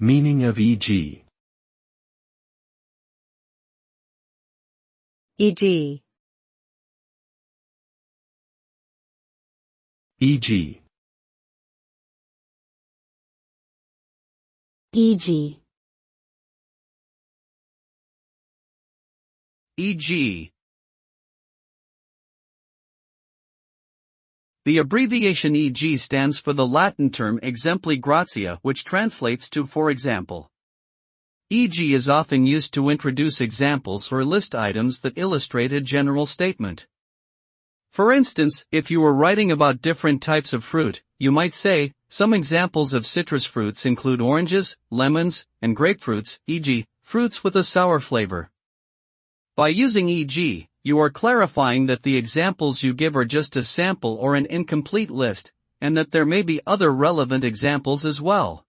Meaning of e.g. e.g. e.g. e.g. e.g. The abbreviation e.g. stands for the Latin term exempli gratia, which translates to for example. E.g. is often used to introduce examples or list items that illustrate a general statement. For instance, if you were writing about different types of fruit, you might say, some examples of citrus fruits include oranges, lemons, and grapefruits, e.g., fruits with a sour flavor. By using e.g., you are clarifying that the examples you give are just a sample or an incomplete list, and that there may be other relevant examples as well.